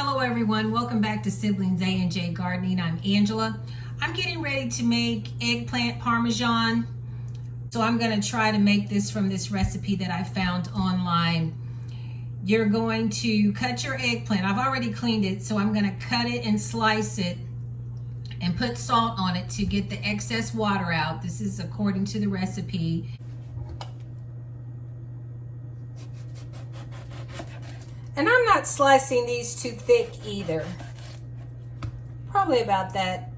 Hello everyone, welcome back to Siblings A&J Gardening. I'm Angela. I'm getting ready to make eggplant parmesan. So I'm going to try to make this from this recipe that I found online. You're going to cut your eggplant. I've already cleaned it, so I'm going to cut it and slice it and put salt on it to get the excess water out. This is according to the recipe. And I'm not slicing these too thick either. Probably about that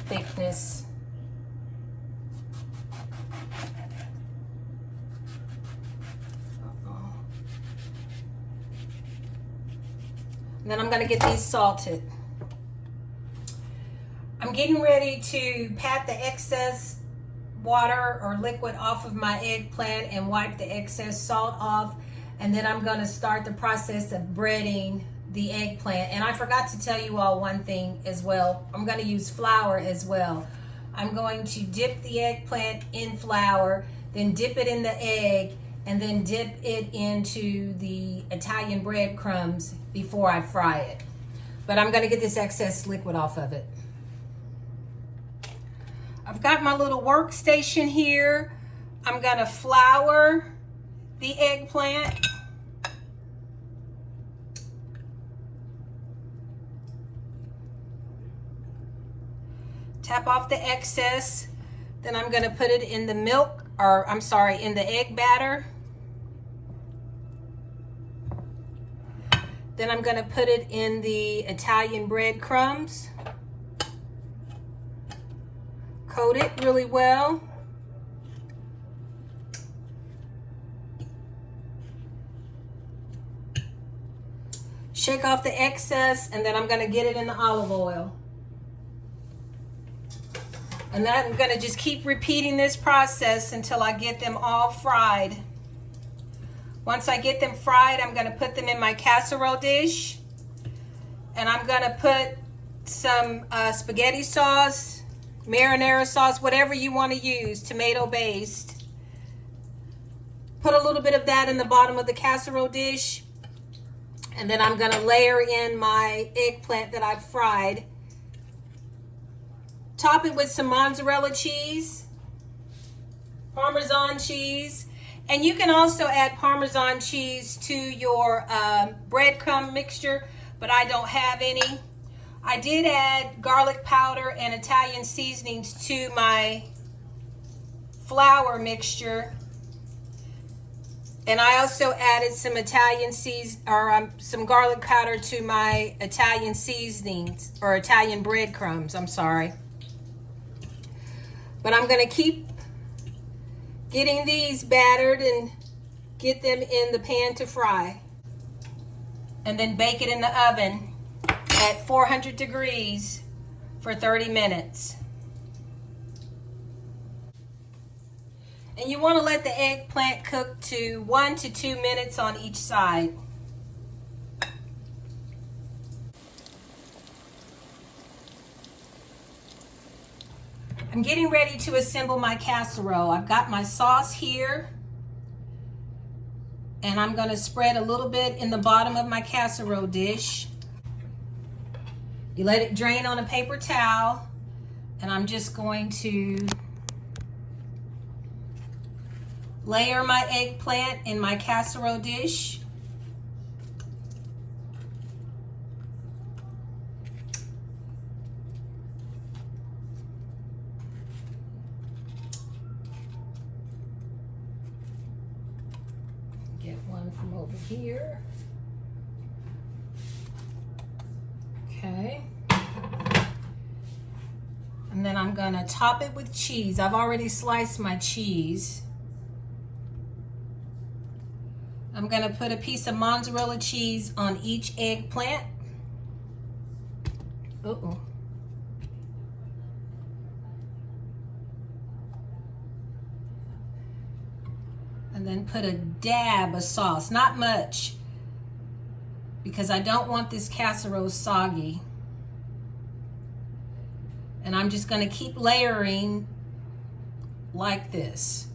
thickness. And then I'm going to get these salted. I'm getting ready to pat the excess water or liquid off of my eggplant and wipe the excess salt off, and then I'm going to start the process of breading the eggplant. And I forgot to tell you all one thing as well. I'm going to use flour as well. I'm going to dip the eggplant in flour, then dip it in the egg, and then dip it into the Italian breadcrumbs before I fry it. But I'm going to get this excess liquid off of it. I've got my little workstation here. I'm gonna flour the eggplant. Tap off the excess. Then I'm gonna put it in the milk, or I'm sorry, in the egg batter. Then I'm gonna put it in the Italian breadcrumbs. Coat it really well. Shake off the excess, and then I'm going to get it in the olive oil. And then I'm going to just keep repeating this process until I get them all fried. Once I get them fried, I'm going to put them in my casserole dish. And I'm going to put some spaghetti sauce, marinara sauce, whatever you want to use, tomato based. Put a little bit of that in the bottom of the casserole dish. And then I'm going to layer in my eggplant that I've fried. Top it with some mozzarella cheese, Parmesan cheese. And you can also add Parmesan cheese to your breadcrumb mixture, but I don't have any. I did add garlic powder and Italian seasonings to my flour mixture. And I also added some some garlic powder to my Italian seasonings, or Italian breadcrumbs, I'm sorry. But I'm going to keep getting these battered and get them in the pan to fry. And then bake it in the oven at 400 degrees for 30 minutes. And you want to let the eggplant cook to 1 to 2 minutes on each side. I'm getting ready to assemble my casserole. I've got my sauce here, and I'm going to spread a little bit in the bottom of my casserole dish. You let it drain on a paper towel, and I'm just going to layer my eggplant in my casserole dish. Get one from over here. Okay. And then I'm gonna top it with cheese. I've already sliced my cheese. I'm gonna put a piece of mozzarella cheese on each eggplant. Uh-oh. And then put a dab of sauce, not much, because I don't want this casserole soggy. And I'm just going to keep layering like this.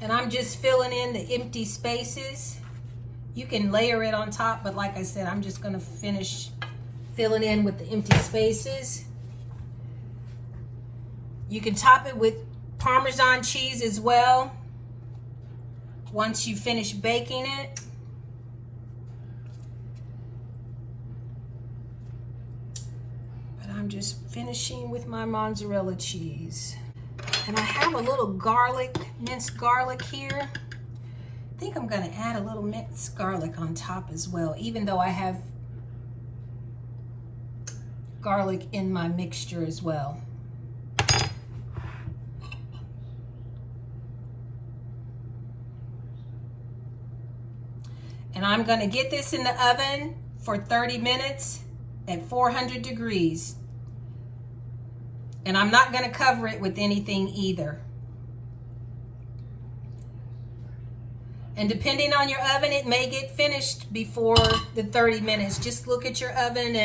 And I'm just filling in the empty spaces. You can layer it on top, but like I said, I'm just gonna finish filling in with the empty spaces. You can top it with Parmesan cheese as well once you finish baking it. But I'm just finishing with my mozzarella cheese. And I have a little garlic, minced garlic here. I think I'm gonna add a little minced garlic on top as well, even though I have garlic in my mixture as well. And I'm gonna get this in the oven for 30 minutes at 400 degrees. And I'm not gonna cover it with anything either. And depending on your oven, it may get finished before the 30 minutes. Just look at your oven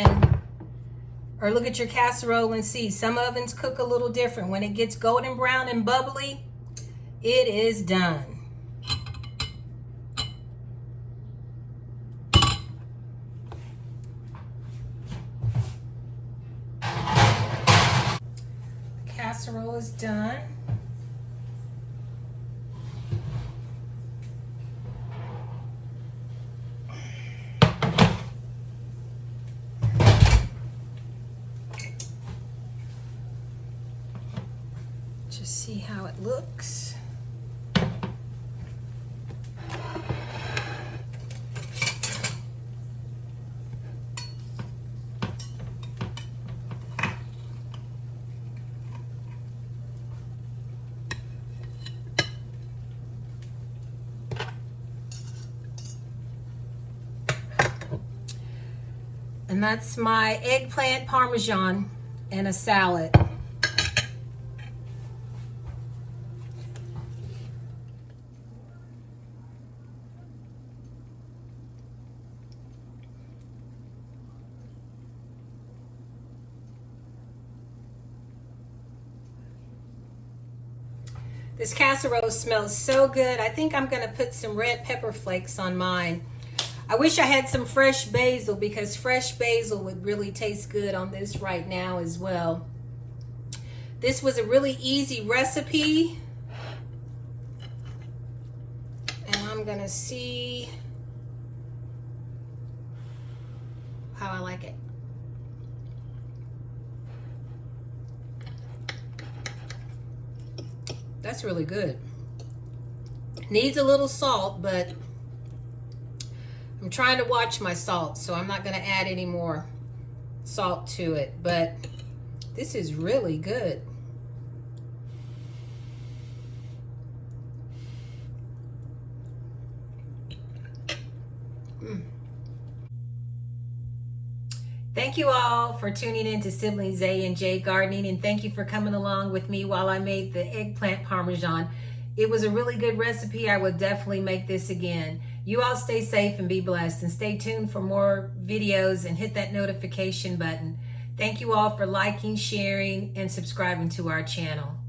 or look at your casserole and see. Some ovens cook a little different. When it gets golden brown and bubbly, it is done. Casserole is done. Just see how it looks. And that's my eggplant parmesan and a salad. This casserole smells so good. I think I'm gonna put some red pepper flakes on mine. I wish I had some fresh basil, because fresh basil would really taste good on this right now as well. This was a really easy recipe. And I'm gonna see how I like it. That's really good. Needs a little salt, but I'm trying to watch my salt, so I'm not going to add any more salt to it. But this is really good. Thank you all for tuning in to Sibling Zay and Jay Gardening, and thank you for coming along with me while I made the eggplant parmesan. It was a really good recipe. I would definitely make this again. You all stay safe and be blessed, and stay tuned for more videos and hit that notification button. Thank you all for liking, sharing, and subscribing to our channel.